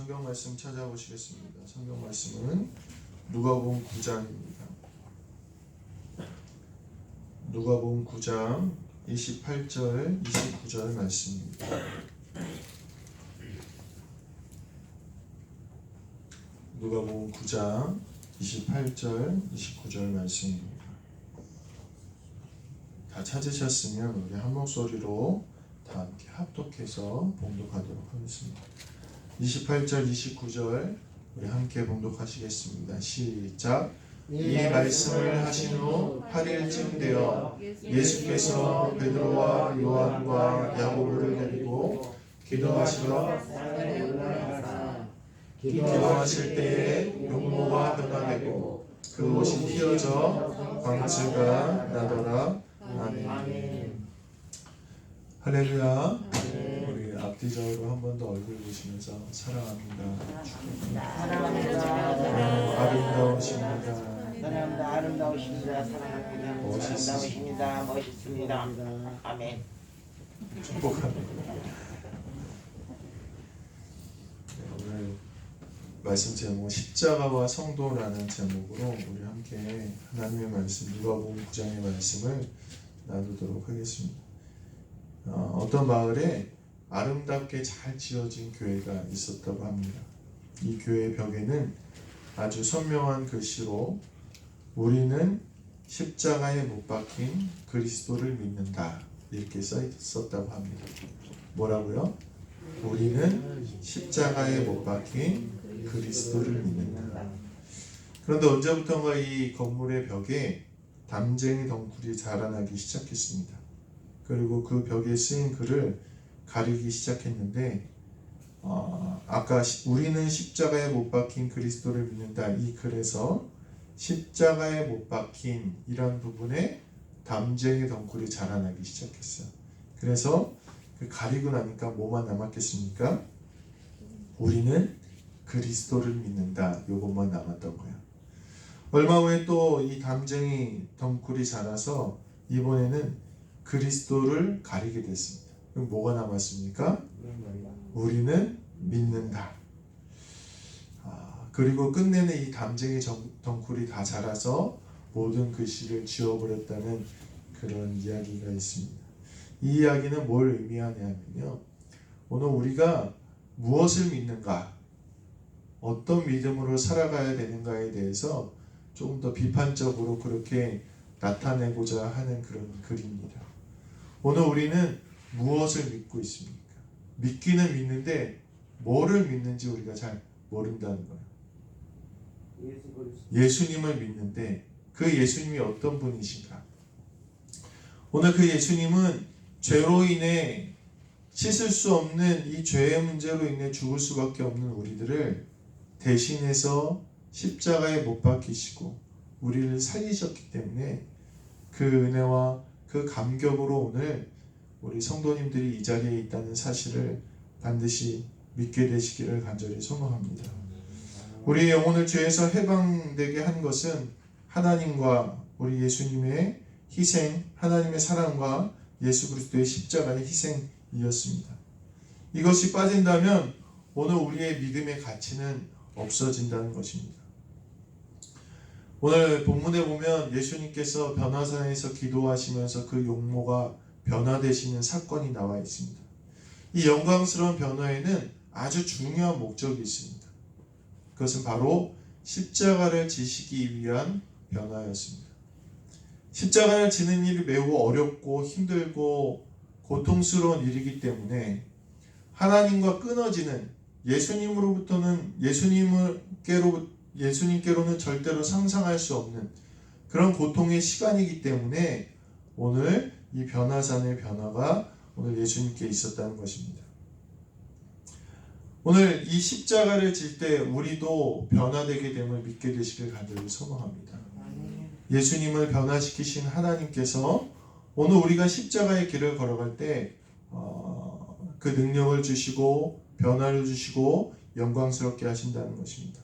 성경 말씀 찾아보시겠습니다. 성경 말씀은 누가복음 9장입니다. 누가복음 9장 28절 29절 말씀입니다. 누가복음 9장 28절 29절 말씀입니다. 다 찾으셨으면 우리 한 목소리로 다 함께 합독해서 봉독하도록 하겠습니다. 28절 29절 우리 함께 봉독하시겠습니다. 시작. 이 말씀을 하신 후 8일쯤 되어 예수께서 베드로와 요한과 야고보를 데리고 기도하시러 산에 올라가사 기도하실 때에 용모가 변화되고 그 옷이 휘어져 광채가 나더라. 아멘. 할렐루야. 우리 앞뒤적으로 한 번 더 얼굴 보시면서 사랑합니다. 사랑합니다. 아름다우십니다. 사랑합니다. 아름다우십니다. 사랑합니다. 아름다우십니다. 멋있습니다. 아멘. 축복합니다. 오늘 말씀 제목 십자가와 성도라는 제목으로 우리 함께 하나님의 말씀 누가복음 9장의 말씀을 나누도록 하겠습니다. 어떤 마을에 아름답게 잘 지어진 교회가 있었다고 합니다. 이 교회 벽에는 아주 선명한 글씨로 우리는 십자가에 못 박힌 그리스도를 믿는다 이렇게 써 있었다고 합니다. 뭐라고요? 우리는 십자가에 못 박힌 그리스도를 믿는다. 그런데 언제부턴가 이 건물의 벽에 담쟁이 덩굴이 자라나기 시작했습니다. 그리고 그 벽에 쓰인 글을 가리기 시작했는데 아까 우리는 십자가에 못 박힌 그리스도를 믿는다 이 글에서 십자가에 못 박힌 이런 부분에 담쟁이 덩굴이 자라나기 시작했어요. 그래서 그 가리고 나니까 뭐만 남았겠습니까? 우리는 그리스도를 믿는다 요것만 남았던 거예요. 얼마 후에 또 이 담쟁이 덩굴이 자라서 이번에는 그리스도를 가리게 됐습니다. 그럼 뭐가 남았습니까? 우리는 믿는다. 그리고 끝내는 이 담쟁이 덩굴이 다 자라서 모든 글씨를 지워버렸다는 그런 이야기가 있습니다. 이 이야기는 뭘 의미하냐면요. 오늘 우리가 무엇을 믿는가, 어떤 믿음으로 살아가야 되는가에 대해서 조금 더 비판적으로 그렇게 나타내고자 하는 그런 글입니다. 오늘 우리는 무엇을 믿고 있습니까? 믿기는 믿는데 뭐를 믿는지 우리가 잘 모른다는 거예요. 예수님을 믿는데 그 예수님이 어떤 분이신가? 오늘 그 예수님은 죄로 인해 씻을 수 없는 이 죄의 문제로 인해 죽을 수밖에 없는 우리들을 대신해서 십자가에 못 박히시고 우리를 살리셨기 때문에 그 은혜와 그 감격으로 오늘 우리 성도님들이 이 자리에 있다는 사실을 반드시 믿게 되시기를 간절히 소망합니다. 우리의 영혼을 죄에서 해방되게 한 것은 하나님과 우리 예수님의 희생, 하나님의 사랑과 예수 그리스도의 십자가의 희생이었습니다. 이것이 빠진다면 오늘 우리의 믿음의 가치는 없어진다는 것입니다. 오늘 본문에 보면 예수님께서 변화산에서 기도하시면서 그 용모가 변화되시는 사건이 나와 있습니다. 이 영광스러운 변화에는 아주 중요한 목적이 있습니다. 그것은 바로 십자가를 지시기 위한 변화였습니다. 십자가를 지는 일이 매우 어렵고 힘들고 고통스러운 일이기 때문에 하나님과 끊어지는 예수님께로는 절대로 상상할 수 없는 그런 고통의 시간이기 때문에 오늘 이 변화산의 변화가 오늘 예수님께 있었다는 것입니다. 오늘 이 십자가를 질 때 우리도 변화되게 됨을 믿게 되시길 간절히 소망합니다. 예수님을 변화시키신 하나님께서 오늘 우리가 십자가의 길을 걸어갈 때 그 능력을 주시고 변화를 주시고 영광스럽게 하신다는 것입니다.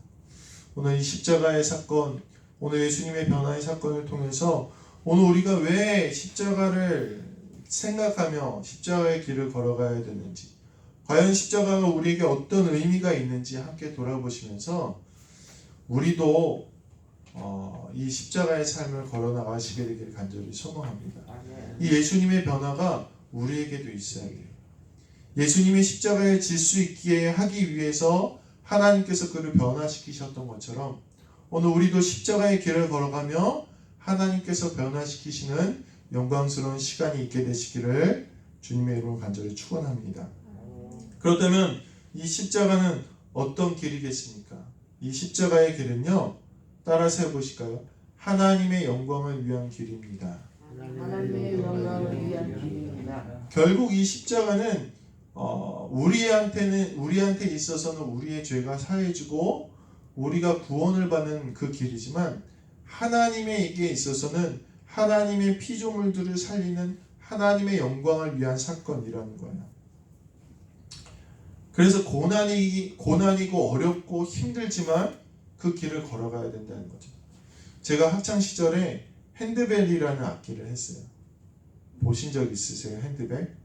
오늘 이 십자가의 사건, 오늘 예수님의 변화의 사건을 통해서 오늘 우리가 왜 십자가를 생각하며 십자가의 길을 걸어가야 되는지, 과연 십자가가 우리에게 어떤 의미가 있는지 함께 돌아보시면서 우리도 이 십자가의 삶을 걸어나가시게 되기를 간절히 소망합니다. 이 예수님의 변화가 우리에게도 있어야 돼요. 예수님이 십자가에 질 수 있게 하기 위해서 하나님께서 그를 변화시키셨던 것처럼 오늘 우리도 십자가의 길을 걸어가며 하나님께서 변화시키시는 영광스러운 시간이 있게 되시기를 주님의 이름으로 간절히 축원합니다. 그렇다면 이 십자가는 어떤 길이겠습니까? 이 십자가의 길은요, 따라서 해보실까요? 하나님의 영광을 위한 길입니다. 하나님의 영광을 위한 길입니다. 결국 이 십자가는 우리한테 있어서는 우리의 죄가 사해지고 우리가 구원을 받는 그 길이지만 하나님에게 있어서는 하나님의 피조물들을 살리는 하나님의 영광을 위한 사건이라는 거예요. 그래서 고난이고 어렵고 힘들지만 그 길을 걸어가야 된다는 거죠. 제가 학창 시절에 핸드벨이라는 악기를 했어요. 보신 적 있으세요? 핸드벨?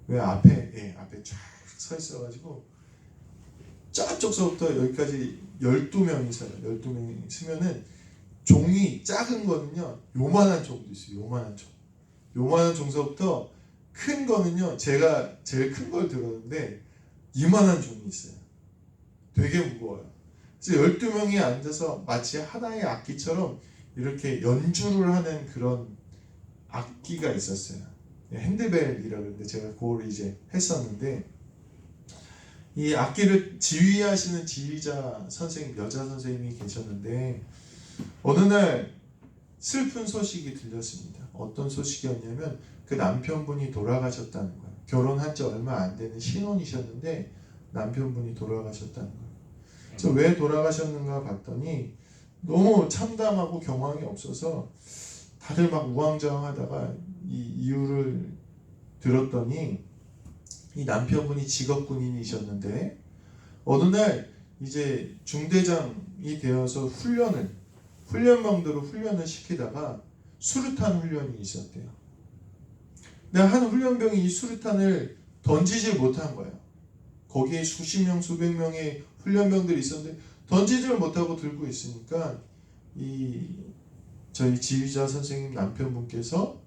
왜 앞에 쫙 서 있어가지고 저쪽서부터 여기까지 12명이 서요. 12명이 서면은 종이 작은 거는요, 요만한 종도 있어요. 요만한 종서부터 큰 거는요, 제가 제일 큰 걸 들었는데 이만한 종이 있어요. 되게 무거워요. 그래서 12명이 앉아서 마치 하나의 악기처럼 이렇게 연주를 하는 그런 악기가 있었어요. 핸드벨이라고 그러는데 제가 그걸 이제 했었는데, 이 악기를 지휘하시는 지휘자 선생님, 여자 선생님이 계셨는데 어느 날 슬픈 소식이 들렸습니다. 어떤 소식이었냐면 그 남편분이 돌아가셨다는 거예요. 결혼한 지 얼마 안 되는 신혼이셨는데 남편분이 돌아가셨다는 거예요. 그래서 왜 돌아가셨는가 봤더니 너무 참담하고 경황이 없어서 다들 막 우왕좌왕하다가 이 이유를 들었더니 이 남편분이 직업 군인이셨는데 어느 날 이제 중대장이 되어서 훈련병들을 훈련을 시키다가 수류탄 훈련이 있었대요. 근데 한 훈련병이 이 수류탄을 던지질 못한 거예요. 거기에 수십 명, 수백 명의 훈련병들이 있었는데 던지지를 못하고 들고 있으니까 저희 지휘자 선생님 남편분께서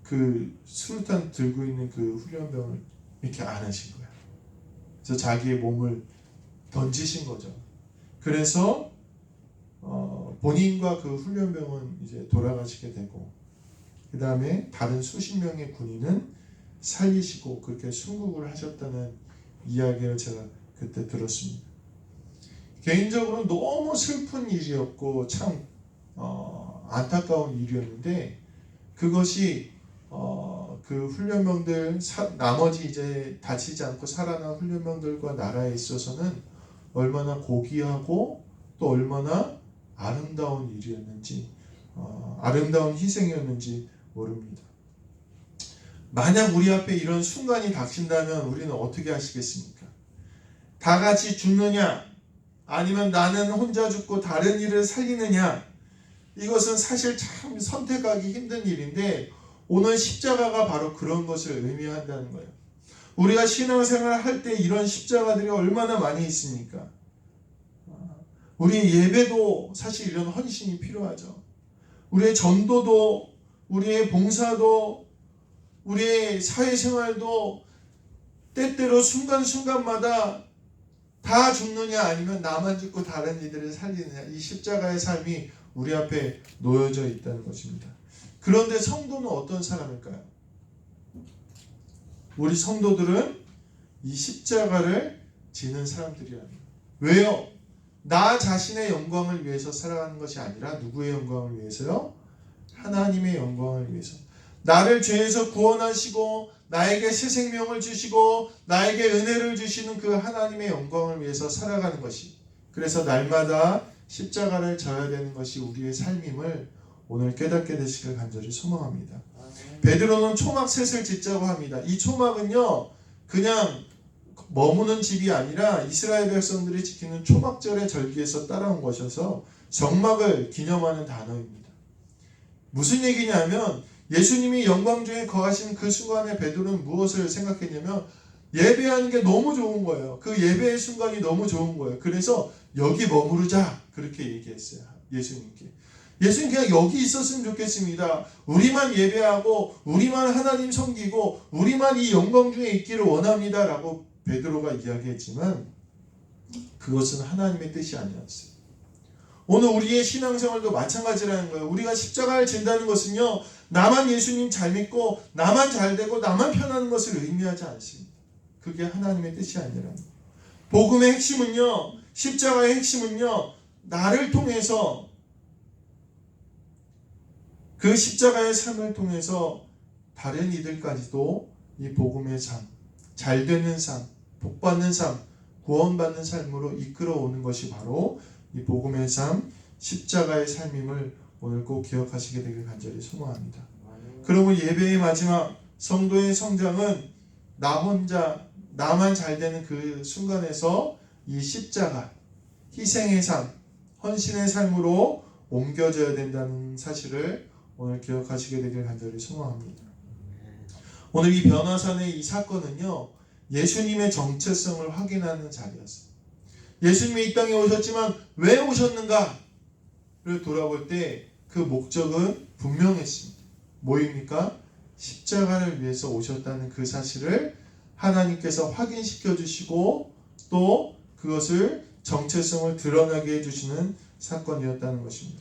그 수류탄 들고 있는 그 훈련병을 이렇게 안으신 거예요. 그래서 자기의 몸을 던지신 거죠. 그래서 본인과 그 훈련병은 이제 돌아가시게 되고, 그 다음에 다른 수십 명의 군인은 살리시고 그렇게 순국을 하셨다는 이야기를 제가 그때 들었습니다. 개인적으로 너무 슬픈 일이었고 참 안타까운 일이었는데, 그것이 그 훈련병들 나머지 이제 다치지 않고 살아난 훈련병들과 나라에 있어서는 얼마나 고귀하고 또 얼마나 아름다운 일이었는지, 아름다운 희생이었는지 모릅니다. 만약 우리 앞에 이런 순간이 닥친다면 우리는 어떻게 하시겠습니까? 다 같이 죽느냐, 아니면 나는 혼자 죽고 다른 이를 살리느냐, 이것은 사실 참 선택하기 힘든 일인데 오늘 십자가가 바로 그런 것을 의미한다는 거예요. 우리가 신앙생활을 할 때 이런 십자가들이 얼마나 많이 있습니까? 우리 예배도 사실 이런 헌신이 필요하죠. 우리의 전도도, 우리의 봉사도, 우리의 사회생활도 때때로 순간순간마다 다 죽느냐 아니면 나만 죽고 다른 이들을 살리느냐, 이 십자가의 삶이 우리 앞에 놓여져 있다는 것입니다. 그런데 성도는 어떤 사람일까요? 우리 성도들은 이 십자가를 지는 사람들이랍니다. 왜요? 나 자신의 영광을 위해서 살아가는 것이 아니라 누구의 영광을 위해서요? 하나님의 영광을 위해서. 나를 죄에서 구원하시고 나에게 새 생명을 주시고 나에게 은혜를 주시는 그 하나님의 영광을 위해서 살아가는 것이, 그래서 날마다 십자가를 져야 되는 것이 우리의 삶임을 오늘 깨닫게 되시길 간절히 소망합니다. 베드로는 초막셋을 짓자고 합니다. 이 초막은요, 그냥 머무는 집이 아니라 이스라엘 백성들이 지키는 초막절의 절기에서 따라온 것이어서 정막을 기념하는 단어입니다. 무슨 얘기냐면 예수님이 영광 중에 거하신 그 순간에 베드로는 무엇을 생각했냐면 예배하는 게 너무 좋은 거예요. 그 예배의 순간이 너무 좋은 거예요. 그래서 여기 머무르자 그렇게 얘기했어요. 예수님께. 예수님 그냥 여기 있었으면 좋겠습니다. 우리만 예배하고 우리만 하나님 섬기고 우리만 이 영광 중에 있기를 원합니다 라고 베드로가 이야기했지만 그것은 하나님의 뜻이 아니었어요. 오늘 우리의 신앙생활도 마찬가지라는 거예요. 우리가 십자가를 진다는 것은요, 나만 예수님 잘 믿고 나만 잘 되고 나만 편하는 것을 의미하지 않습니다. 그게 하나님의 뜻이 아니라는 거예요. 복음의 핵심은요, 십자가의 핵심은요, 나를 통해서 그 십자가의 삶을 통해서 다른 이들까지도 이 복음의 삶, 잘 되는 삶, 복받는 삶, 구원받는 삶으로 이끌어오는 것이 바로 이 복음의 삶, 십자가의 삶임을 오늘 꼭 기억하시게 되길 간절히 소망합니다. 그러면 예배의 마지막 성도의 성장은 나 혼자 나만 잘 되는 그 순간에서 이 십자가, 희생의 삶, 헌신의 삶으로 옮겨져야 된다는 사실을 오늘 기억하시게 되길 간절히 소망합니다. 오늘 이 변화산의 이 사건은요, 예수님의 정체성을 확인하는 자리였어요. 예수님이 이 땅에 오셨지만 왜 오셨는가를 돌아볼 때 그 목적은 분명했습니다. 뭐입니까? 십자가를 위해서 오셨다는 그 사실을 하나님께서 확인시켜 주시고 또 그것을 정체성을 드러나게 해주시는 사건이었다는 것입니다.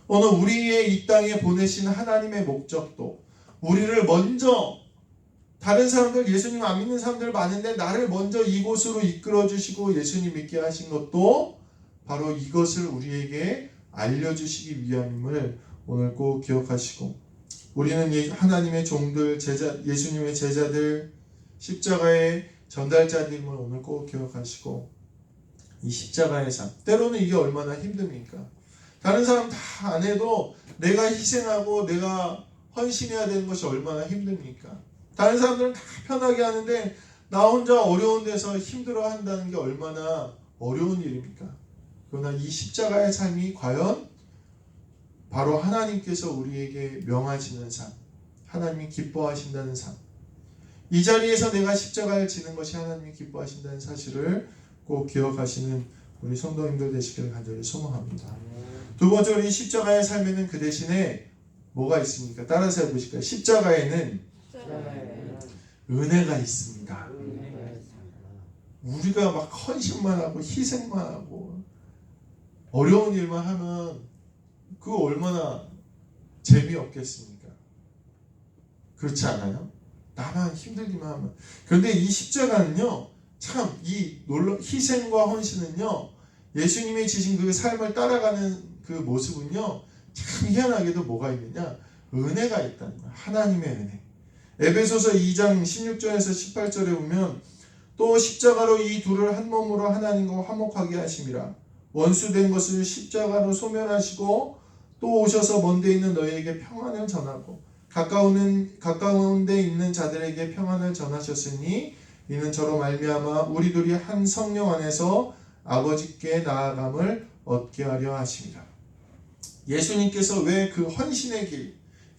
오늘 우리의 이 땅에 보내신 하나님의 목적도 우리를 먼저 다른 사람들 예수님 안 믿는 사람들 많은데 나를 먼저 이곳으로 이끌어 주시고 예수님 믿게 하신 것도 바로 이것을 우리에게 알려주시기 위함임을 오늘 꼭 기억하시고 우리는 하나님의 종들, 예수님의 제자들, 십자가의 전달자님을 오늘 꼭 기억하시고 이 십자가의 삶, 때로는 이게 얼마나 힘듭니까? 다른 사람 다 안 해도 내가 희생하고 내가 헌신해야 되는 것이 얼마나 힘듭니까? 다른 사람들은 다 편하게 하는데 나 혼자 어려운 데서 힘들어 한다는 게 얼마나 어려운 일입니까? 그러나 이 십자가의 삶이 과연 바로 하나님께서 우리에게 명하시는 삶, 하나님이 기뻐하신다는 삶, 이 자리에서 내가 십자가를 지는 것이 하나님이 기뻐하신다는 사실을 꼭 기억하시는 우리 성도님들 되시기를 간절히 소망합니다. 두 번째로 이 십자가의 삶에는 그 대신에 뭐가 있습니까? 따라서 해보실까요? 십자가에는 은혜가 있습니다. 우리가 막 헌신만 하고 희생만 하고 어려운 일만 하면 그거 얼마나 재미없겠습니까? 그렇지 않아요? 나만 힘들기만 하면. 그런데 이 십자가는요, 참 이 희생과 헌신은요, 예수님이 지신 그 삶을 따라가는 그 모습은요, 참 희한하게도 뭐가 있느냐? 은혜가 있다는 거예요. 하나님의 은혜. 에베소서 2장 16절에서 18절에 보면 또 십자가로 이 둘을 한 몸으로 하나님과 화목하게 하심이라. 원수된 것을 십자가로 소멸하시고 또 오셔서 먼 데 있는 너희에게 평안을 전하고 가까운 데 있는 자들에게 평안을 전하셨으니 이는 저로 말미암아 우리 둘이 한 성령 안에서 아버지께 나아감을 얻게 하려 하심이라. 예수님께서 왜 그 헌신의 길,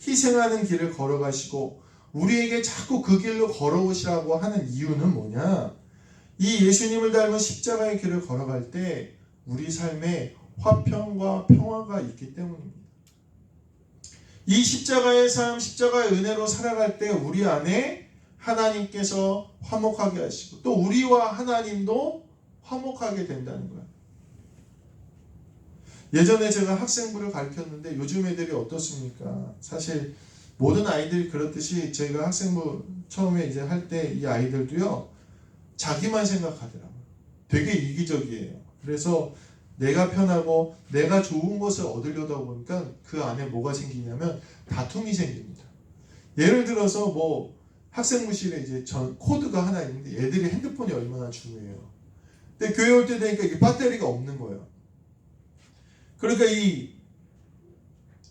희생하는 길을 걸어가시고 우리에게 자꾸 그 길로 걸어오시라고 하는 이유는 뭐냐? 이 예수님을 닮은 십자가의 길을 걸어갈 때 우리 삶에 화평과 평화가 있기 때문입니다. 이 십자가의 삶, 십자가의 은혜로 살아갈 때 우리 안에 하나님께서 화목하게 하시고 또 우리와 하나님도 화목하게 된다는 거예요. 예전에 제가 학생부를 가르쳤는데 요즘 애들이 어떻습니까? 사실 모든 아이들이 그렇듯이 제가 학생부 처음에 이제 할 때 이 아이들도요, 자기만 생각하더라고요. 되게 이기적이에요. 그래서 내가 편하고 내가 좋은 것을 얻으려다 보니까 그 안에 뭐가 생기냐면 다툼이 생깁니다. 예를 들어서 뭐 학생부실에 이제 코드가 하나 있는데 애들이 핸드폰이 얼마나 중요해요. 근데 교회 올 때 되니까 이게 배터리가 없는 거예요. 그러니까 이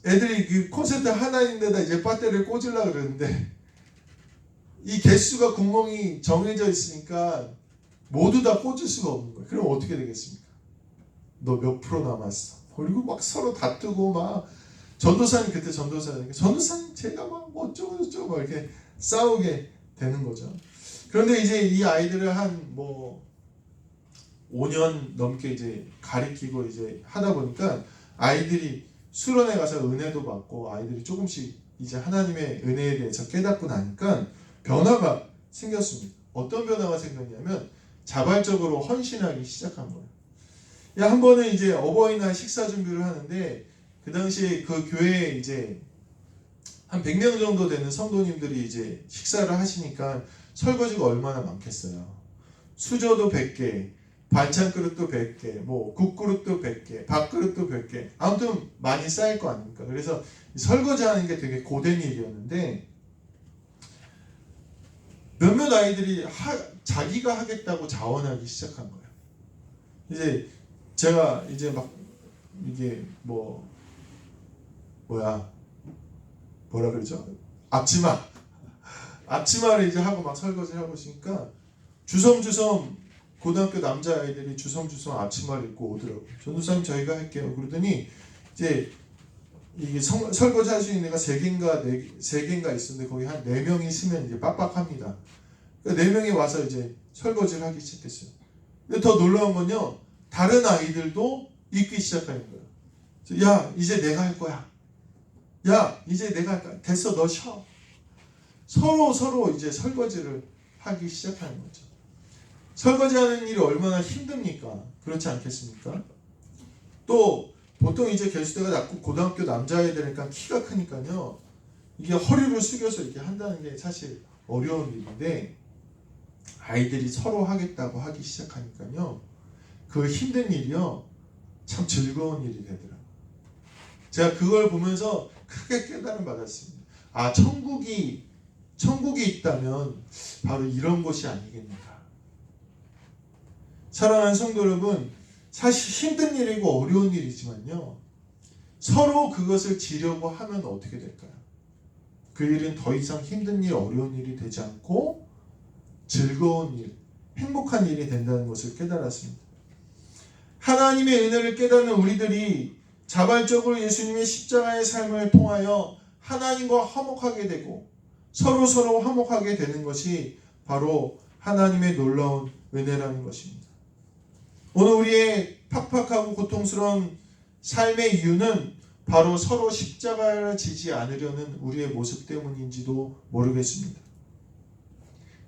애들이 그 콘센트 하나 있는 데다 이제 배터리를 꽂으려고 그러는데 이 개수가 구멍이 정해져 있으니까 모두 다 꽂을 수가 없는 거예요. 그럼 어떻게 되겠습니까? 너 몇 프로 남았어? 그리고 막 서로 다투고 막 전도사님 그때 전도사님 제가 막 어쩌고 저쩌고 막 이렇게 싸우게 되는 거죠. 그런데 이제 이 아이들을 한 뭐 5년 넘게 이제 가리키고 이제 하다 보니까 아이들이 수련회 가서 은혜도 받고 아이들이 조금씩 이제 하나님의 은혜에 대해서 깨닫고 나니까 변화가 생겼습니다. 어떤 변화가 생겼냐면 자발적으로 헌신하기 시작한 거예요. 한 번은 이제 어버이날 식사 준비를 하는데 그 당시에 그 교회에 이제 한 100명 정도 되는 성도님들이 이제 식사를 하시니까 설거지가 얼마나 많겠어요. 수저도 100개, 반찬 그릇도 100개, 뭐 국그릇도 100개, 밥그릇도 100개. 아무튼 많이 쌓일 거 아닙니까? 그래서 설거지하는 게 되게 고된 일이었는데 몇몇 아이들이 자기가 하겠다고 자원하기 시작한 거예요. 이제 제가 이제 막 이게 뭐라 그러죠? 앞치마를 이제 하고 막 설거지를 하고 있으니까 주섬주섬 고등학교 남자아이들이 주섬주섬 앞치마를 입고 오더라고요. 전도사님 저희가 할게요. 그러더니 이제 이게 설거지 할 수 있는 애가 3개인가 있었는데 거기 한 4명이 있으면 이제 빡빡합니다. 그러니까 4명이 와서 이제 설거지를 하기 시작했어요. 근데 더 놀라운 건요. 다른 아이들도 입기 시작하는 거예요. 야 이제 내가 할 거야. 야 이제 내가 할 거야. 됐어 너 쉬어. 서로 이제 설거지를 하기 시작하는 거죠. 설거지하는 일이 얼마나 힘듭니까? 그렇지 않겠습니까? 또 보통 이제 개수대가 낮고 고등학교 남자아이들이니까 키가 크니까요. 이게 허리를 숙여서 이렇게 한다는 게 사실 어려운 일인데 아이들이 서로 하겠다고 하기 시작하니까요. 그 힘든 일이요. 참 즐거운 일이 되더라고요. 제가 그걸 보면서 크게 깨달음 받았습니다. 아, 천국이 있다면 바로 이런 곳이 아니겠는가. 사랑하는 성도 여러분, 사실 힘든 일이고 어려운 일이지만요. 서로 그것을 지려고 하면 어떻게 될까요? 그 일은 더 이상 힘든 일, 어려운 일이 되지 않고 즐거운 일, 행복한 일이 된다는 것을 깨달았습니다. 하나님의 은혜를 깨닫는 우리들이 자발적으로 예수님의 십자가의 삶을 통하여 하나님과 화목하게 되고 서로 화목하게 되는 것이 바로 하나님의 놀라운 은혜라는 것입니다. 오늘 우리의 팍팍하고 고통스러운 삶의 이유는 바로 서로 십자가를 지지 않으려는 우리의 모습 때문인지도 모르겠습니다.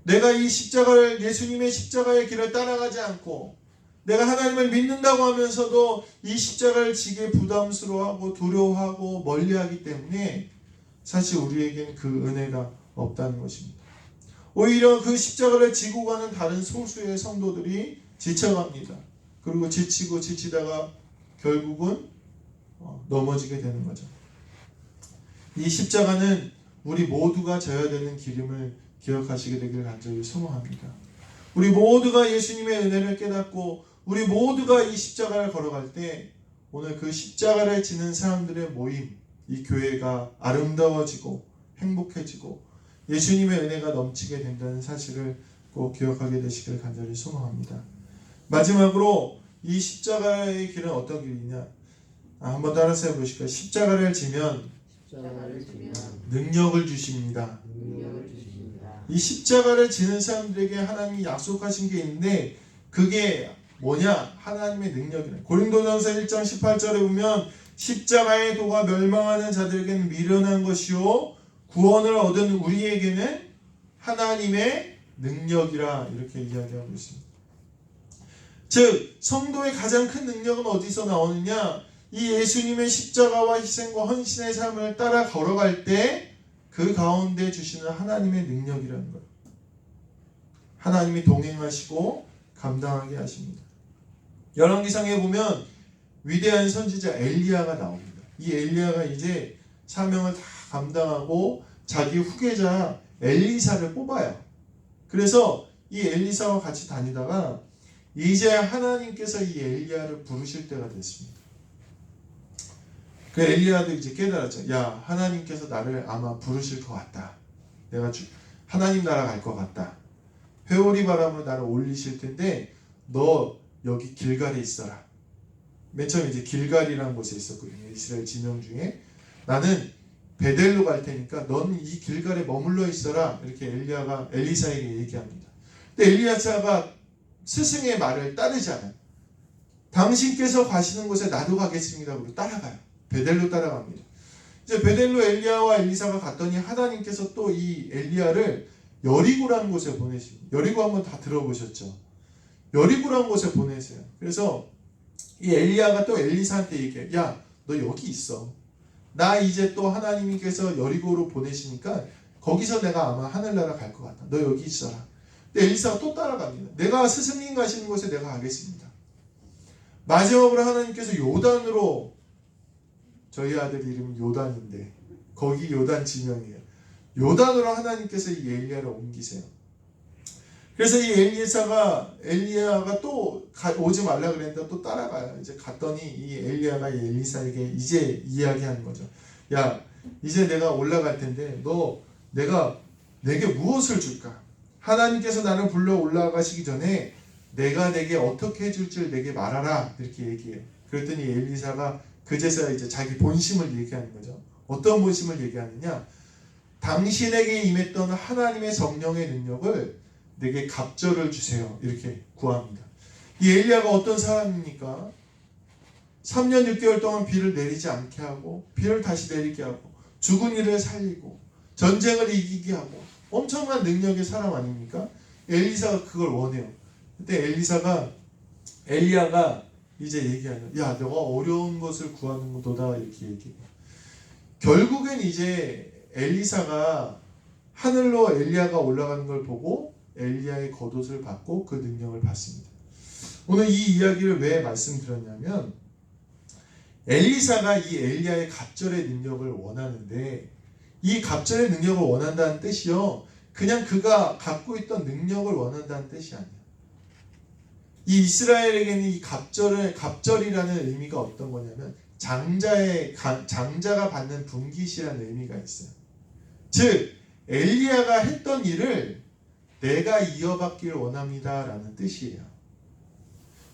내가 이 십자가를, 예수님의 십자가의 길을 따라가지 않고 내가 하나님을 믿는다고 하면서도 이 십자가를 지게 부담스러워하고 두려워하고 멀리하기 때문에 사실 우리에겐 그 은혜가 없다는 것입니다. 오히려 그 십자가를 지고 가는 다른 소수의 성도들이 지쳐갑니다. 그리고 지치고 지치다가 결국은 넘어지게 되는 거죠. 이 십자가는 우리 모두가 져야 되는 기름을 기억하시게 되기를 간절히 소망합니다. 우리 모두가 예수님의 은혜를 깨닫고 우리 모두가 이 십자가를 걸어갈 때 오늘 그 십자가를 지는 사람들의 모임, 이 교회가 아름다워지고 행복해지고 예수님의 은혜가 넘치게 된다는 사실을 꼭 기억하게 되시기를 간절히 소망합니다. 마지막으로 이 십자가의 길은 어떤 길이냐? 한번 따라서 해보실까요? 십자가를 지면 능력을 주십니다. 이 십자가를 지는 사람들에게 하나님이 약속하신 게 있는데 그게 뭐냐? 하나님의 능력이래. 고린도전서 1장 18절에 보면 십자가의 도가 멸망하는 자들에게는 미련한 것이요 구원을 얻은 우리에게는 하나님의 능력이라 이렇게 이야기하고 있습니다. 즉 성도의 가장 큰 능력은 어디서 나오느냐? 이 예수님의 십자가와 희생과 헌신의 삶을 따라 걸어갈 때 그 가운데 주시는 하나님의 능력이라는 거예요. 하나님이 동행하시고 감당하게 하십니다. 열왕기상에 보면 위대한 선지자 엘리야가 나옵니다. 이 엘리야가 이제 사명을 다 감당하고 자기 후계자 엘리사를 뽑아요. 그래서 이 엘리사와 같이 다니다가 이제 하나님께서 이 엘리야를 부르실 때가 됐습니다. 그 엘리야도 이제 깨달았죠. 야, 하나님께서 나를 아마 부르실 것 같다. 내가 하나님 나라 갈 것 같다. 회오리 바람으로 나를 올리실 텐데 너 여기 길갈에 있어라. 맨 처음에 이제 길갈이라는 곳에 있었거든요. 이스라엘 지명 중에. 나는 베델로 갈 테니까 넌 이 길갈에 머물러 있어라. 이렇게 엘리야가 엘리사에게 얘기합니다. 근데 엘리야사가 스승의 말을 따르잖아요. 당신께서 가시는 곳에 나도 가겠습니다. 그리고 따라가요. 베델로 따라갑니다. 이제 베델로 엘리야와 엘리사가 갔더니 하나님께서 또 이 엘리야를 여리고라는 곳에 보내십니다. 여리고 한번 다 들어보셨죠? 여리고라는 곳에 보내세요. 그래서 이 엘리야가 또 엘리사한테 얘기해. 야, 너 여기 있어. 나 이제 또 하나님께서 여리고로 보내시니까 거기서 내가 아마 하늘나라 갈 것 같다. 너 여기 있어라. 근데 엘리사가 또 따라갑니다. 내가 스승님 가시는 곳에 내가 가겠습니다. 마지막으로 하나님께서 요단으로, 저희 아들 이름이 요단인데 거기 요단 지명이에요. 요단으로 하나님께서 이 엘리야를 옮기세요. 그래서 이 엘리야가 또 오지 말라 그랬는데 또 따라가요. 이제 갔더니 이 엘리야가 이 엘리사에게 이제 이야기하는 거죠. 야, 이제 내가 올라갈 텐데 내가 내게 무엇을 줄까? 하나님께서 나를 불러 올라가시기 전에 내가 내게 어떻게 해줄 줄 내게 말하라. 이렇게 얘기해요. 그랬더니 엘리사가 그제서야 이제 자기 본심을 얘기하는 거죠. 어떤 본심을 얘기하느냐? 당신에게 임했던 하나님의 성령의 능력을 내게 갑절을 주세요. 이렇게 구합니다. 이 엘리야가 어떤 사람입니까? 3년 6개월 동안 비를 내리지 않게 하고 비를 다시 내리게 하고 죽은 이를 살리고 전쟁을 이기게 하고 엄청난 능력의 사람 아닙니까? 엘리사가 그걸 원해요. 그때 엘리야가 이제 얘기하는, 야, 너가 어려운 것을 구하는 것도다. 이렇게 얘기해요. 결국엔 이제 엘리사가 하늘로 엘리야가 올라가는 걸 보고 엘리야의 겉옷을 받고 그 능력을 받습니다. 오늘 이 이야기를 왜 말씀드렸냐면 엘리사가 이 엘리야의 갑절의 능력을 원하는데 이 갑절의 능력을 원한다는 뜻이요, 그냥 그가 갖고 있던 능력을 원한다는 뜻이 아니에요. 이 이스라엘에게는 이 갑절이라는 의미가 어떤 거냐면 장자가 받는 분깃이라는 의미가 있어요. 즉 엘리야가 했던 일을 내가 이어받길 원합니다라는 뜻이에요.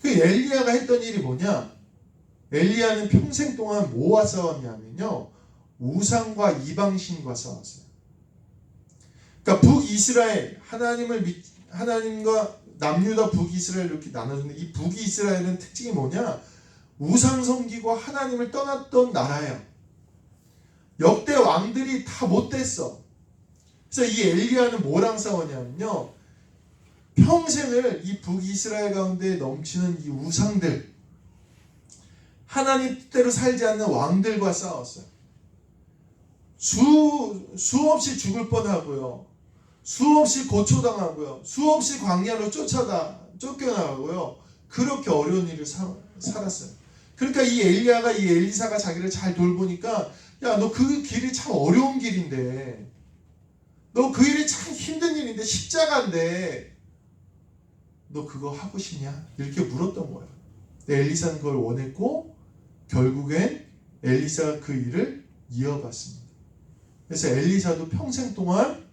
그 엘리야가 했던 일이 뭐냐? 엘리야는 평생 동안 뭐와 싸웠냐면요, 우상과 이방신과 싸웠어요. 그러니까 북이스라엘, 하나님과 남유다 북이스라엘 이렇게 나눠주는데 이 북이스라엘은 특징이 뭐냐? 우상 섬기고 하나님을 떠났던 나라예요. 역대 왕들이 다 못됐어. 그래서 이 엘리야는 뭐랑 싸웠냐면요, 평생을 이 북이스라엘 가운데 넘치는 이 우상들, 하나님 뜻대로 살지 않는 왕들과 싸웠어요. 수없이 죽을 뻔하고요, 수없이 고초당하고요, 수없이 광야로 쫓겨나가고요, 그렇게 어려운 일을 살았어요. 그러니까 이 엘리야가, 이 엘리사가 자기를 잘 돌보니까, 야, 너 그 길이 참 어려운 길인데, 너 그 일이 참 힘든 일인데, 십자가인데 너 그거 하고 싶냐? 이렇게 물었던 거예요. 엘리사는 그걸 원했고 결국엔 엘리사가 그 일을 이어받습니다. 그래서 엘리사도 평생 동안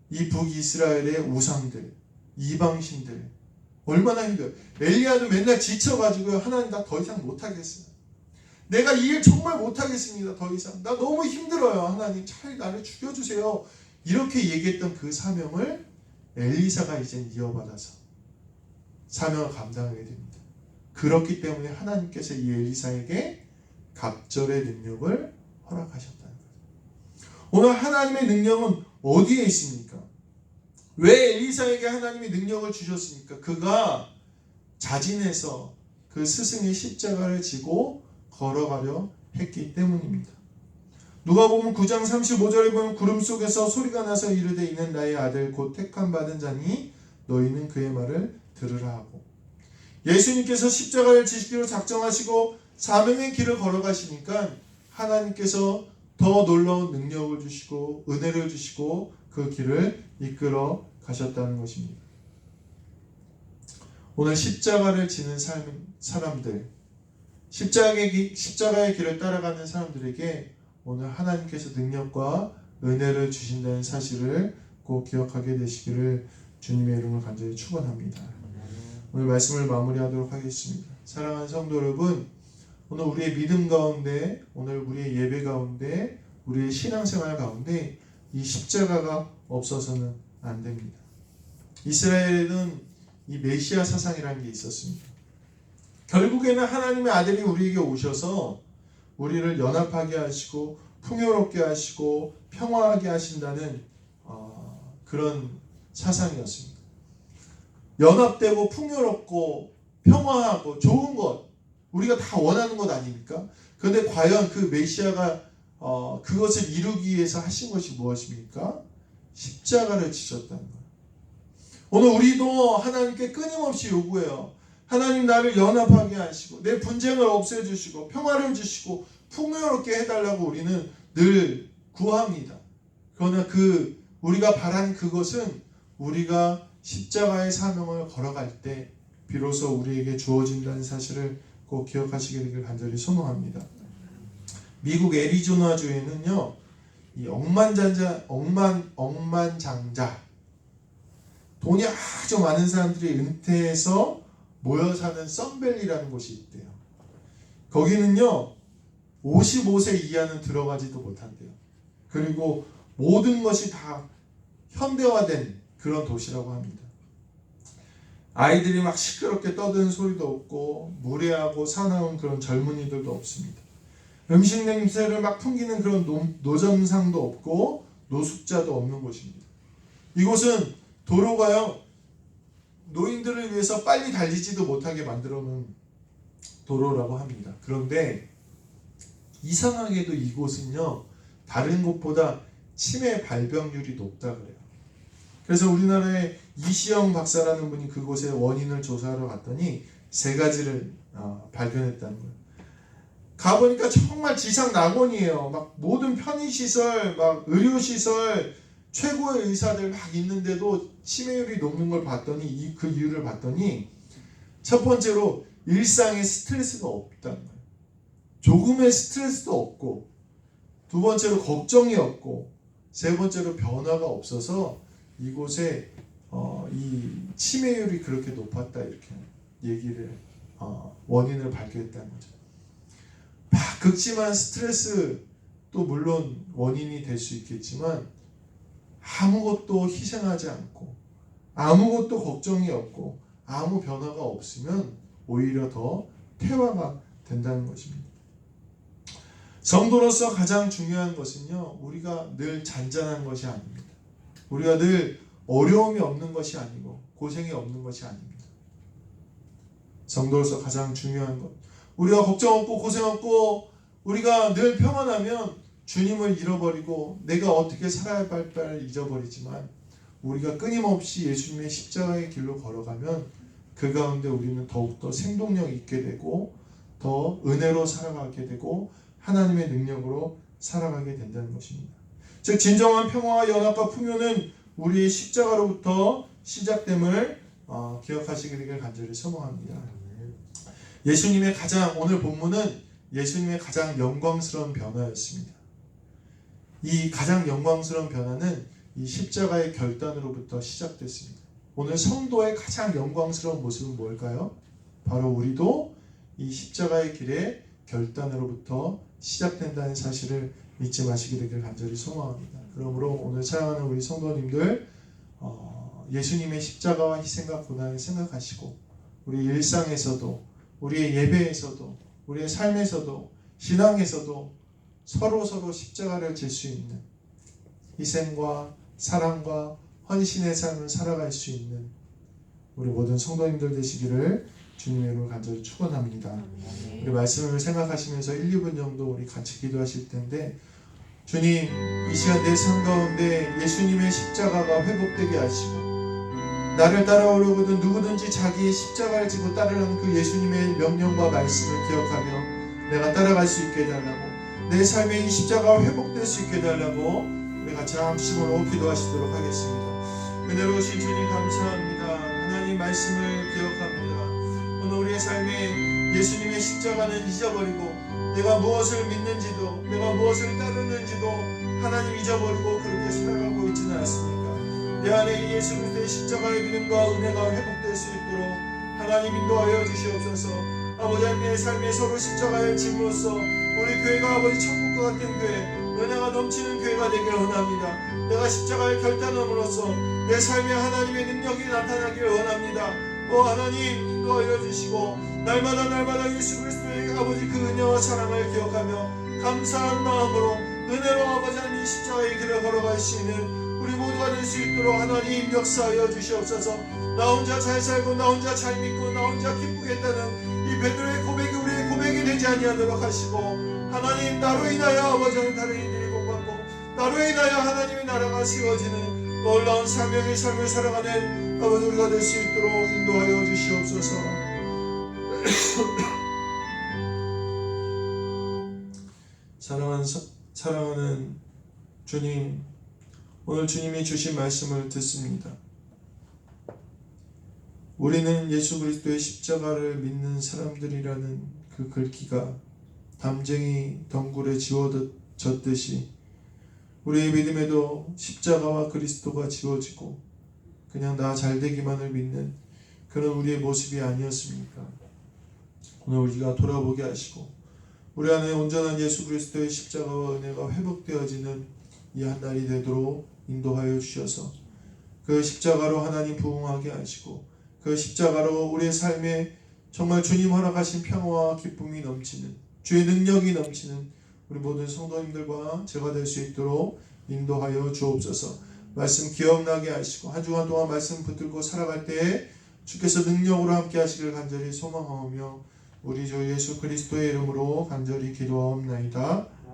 이 북이스라엘의 우상들, 이방신들 얼마나 힘들어요. 엘리야도 맨날 지쳐가지고 하나님 나 더 이상 못하겠어요. 내가 이 일 정말 못하겠습니다. 더 이상. 나 너무 힘들어요. 하나님 차라리 나를 죽여주세요. 이렇게 얘기했던 그 사명을 엘리사가 이제 이어받아서 사명을 감당하게 됩니다. 그렇기 때문에 하나님께서 이 엘리사에게 갑절의 능력을 허락하셨다는 거예요. 오늘 하나님의 능력은 어디에 있습니까? 왜 엘리사에게 하나님이 능력을 주셨습니까? 그가 자진해서 그 스승의 십자가를 지고 걸어가려 했기 때문입니다. 누가복음 9장 35절에 보면 구름 속에서 소리가 나서 이르되 이는 나의 아들 곧 택함 받은 자니 너희는 그의 말을 들으라 하고, 예수님께서 십자가를 지시기로 작정하시고 사명의 길을 걸어가시니까 하나님께서 더 놀라운 능력을 주시고 은혜를 주시고 그 길을 이끌어 가셨다는 것입니다. 오늘 십자가를 지는 사람들, 십자가의 길을 따라가는 사람들에게 오늘 하나님께서 능력과 은혜를 주신다는 사실을 꼭 기억하게 되시기를 주님의 이름으로 간절히 축원합니다. 오늘 말씀을 마무리하도록 하겠습니다. 사랑하는 성도 여러분, 오늘 우리의 믿음 가운데, 오늘 우리의 예배 가운데, 우리의 신앙생활 가운데 이 십자가가 없어서는 안 됩니다. 이스라엘은 이 메시아 사상이라는 게 있었습니다. 결국에는 하나님의 아들이 우리에게 오셔서 우리를 연합하게 하시고 풍요롭게 하시고 평화하게 하신다는 그런 사상이었습니다. 연합되고 풍요롭고 평화하고 좋은 것, 우리가 다 원하는 것 아닙니까? 그런데 과연 그 메시아가 그것을 이루기 위해서 하신 것이 무엇입니까? 십자가를 지셨다는 거예요. 오늘 우리도 하나님께 끊임없이 요구해요. 하나님, 나를 연합하게 하시고 내 분쟁을 없애주시고 평화를 주시고 풍요롭게 해달라고 우리는 늘 구합니다. 그러나 우리가 바란 그것은 우리가 십자가의 사명을 걸어갈 때 비로소 우리에게 주어진다는 사실을 꼭 기억하시기를 간절히 소망합니다. 미국 애리조나주에는요, 이 억만장자, 돈이 아주 많은 사람들이 은퇴해서 모여 사는 썬밸리라는 곳이 있대요. 거기는요, 55세 이하는 들어가지도 못한대요. 그리고 모든 것이 다 현대화된 그런 도시라고 합니다. 아이들이 막 시끄럽게 떠드는 소리도 없고 무례하고 사나운 그런 젊은이들도 없습니다. 음식 냄새를 막 풍기는 그런 노점상도 없고 노숙자도 없는 곳입니다. 이곳은 도로가요, 노인들을 위해서 빨리 달리지도 못하게 만들어 놓은 도로라고 합니다. 그런데 이상하게도 이곳은요, 다른 곳보다 치매 발병률이 높다 그래요. 그래서 우리나라의 이시영 박사라는 분이 그곳의 원인을 조사하러 갔더니 3가지를 발견했다는 거예요. 가보니까 정말 지상낙원이에요. 막 모든 편의시설, 막 의료시설, 최고의 의사들 막 있는데도 치매율이 높는 걸 봤더니 그 이유를 봤더니 첫 번째로 일상에 스트레스가 없다는 거예요. 조금의 스트레스도 없고, 두 번째로 걱정이 없고, 세 번째로 변화가 없어서 이곳에 이 치매율이 그렇게 높았다, 이렇게 얘기를 원인을 발견했다는 거죠. 막 극심한 스트레스도 물론 원인이 될 수 있겠지만 아무것도 희생하지 않고 아무것도 걱정이 없고 아무 변화가 없으면 오히려 더 퇴화가 된다는 것입니다. 성도로서 가장 중요한 것은요, 우리가 늘 잔잔한 것이 아닙니다. 우리가 늘 어려움이 없는 것이 아니고 고생이 없는 것이 아닙니다. 성도로서 가장 중요한 것, 우리가 걱정 없고 고생 없고 우리가 늘 평안하면 주님을 잃어버리고 내가 어떻게 살아야 할까를 잊어버리지만, 우리가 끊임없이 예수님의 십자가의 길로 걸어가면 그 가운데 우리는 더욱더 생동력 있게 되고 더 은혜로 살아가게 되고 하나님의 능력으로 살아가게 된다는 것입니다. 즉 진정한 평화와 연합과 풍요는 우리의 십자가로부터 시작됨을 기억하시기를 간절히 소망합니다. 오늘 본문은 예수님의 가장 영광스러운 변화였습니다. 이 가장 영광스러운 변화는 이 십자가의 결단으로부터 시작됐습니다. 오늘 성도의 가장 영광스러운 모습은 뭘까요? 바로 우리도 이 십자가의 길의 결단으로부터 시작된다는 사실을 잊지 마시기를 간절히 소망합니다. 그러므로 오늘 사랑하는 우리 성도님들, 예수님의 십자가와 희생과 고난을 생각하시고 우리 일상에서도, 우리의 예배에서도, 우리의 삶에서도, 신앙에서도 서로 십자가를 질 수 있는 희생과 사랑과 헌신의 삶을 살아갈 수 있는 우리 모든 성도님들 되시기를 주님의 이름으로 간절히 축원합니다. 우리 말씀을 생각하시면서 1, 2분 정도 우리 같이 기도하실 텐데, 주님, 이 시간 내 삶 가운데 예수님의 십자가가 회복되게 하시고 나를 따라오려거든 누구든지 자기의 십자가를 지고 따르라는 그 예수님의 명령과 말씀을 기억하며 내가 따라갈 수 있게 해달라고, 내 삶에 이 십자가가 회복될 수 있게 해달라고 우리 같이 함심으로 기도하시도록 하겠습니다. 은혜로우신 주님 감사합니다. 하나님 말씀을 기억합니다. 오늘 우리의 삶에 예수님의 십자가는 잊어버리고 내가 무엇을 믿는지도 내가 무엇을 따르는지도 하나님 잊어버리고 그렇게 살아가고 있지는 않습니까? 내 안에 이 예수 그리스도의 십자가의 믿음과 은혜가 회복될 수 있도록 하나님 인도하여 주시옵소서. 아버지 하나님, 내 삶에 서로 십자가를 짐으로써 우리 교회가 아버지 천국과 같은 교회, 은혜가 넘치는 교회가 되기를 원합니다. 내가 십자가를 결단함으로써 내 삶에 하나님의 능력이 나타나길 원합니다. 하나님 인도하여 주시고 날마다 예수 그리스도의 아버지 그 은혜와 사랑을 기억하며 감사한 마음으로 은혜로 아버지 하나님 십자가의 길을 걸어갈 수 있는 우리 모두가 될 수 있도록 하나님 역사하여 주시옵소서. 나 혼자 잘 살고 나 혼자 잘 믿고 나 혼자 기쁘겠다는 이 베드로의 고백이 우리의 고백이 되지 아니하도록 하시고 하나님 나로 인하여 아버지 하나님 다른 이들이 복받고 나로 인하여 하나님의 나라가 세워지는 놀라운 사명의 삶을 살아가는 아버지 우리가 될 수 있도록 인도하여 주시옵소서. 사랑하는 주님, 오늘 주님이 주신 말씀을 듣습니다. 우리는 예수 그리스도의 십자가를 믿는 사람들이라는 그 글귀가 담쟁이 덩굴에 지워졌듯이 우리의 믿음에도 십자가와 그리스도가 지워지고 그냥 나 잘되기만을 믿는 그런 우리의 모습이 아니었습니까? 오늘 우리가 돌아보게 하시고 우리 안에 온전한 예수 그리스도의 십자가와 은혜가 회복되어지는 이 한 날이 되도록 인도하여 주셔서 그 십자가로 하나님 부응하게 하시고 그 십자가로 우리의 삶에 정말 주님 허락하신 평화와 기쁨이 넘치는 주의 능력이 넘치는 우리 모든 성도님들과 제가 될 수 있도록 인도하여 주옵소서. 말씀 기억나게 하시고 한 주간 동안 말씀 붙들고 살아갈 때에 주께서 능력으로 함께 하시길 간절히 소망하오며 우리 주 예수 그리스도의 이름으로 간절히 기도하옵나이다.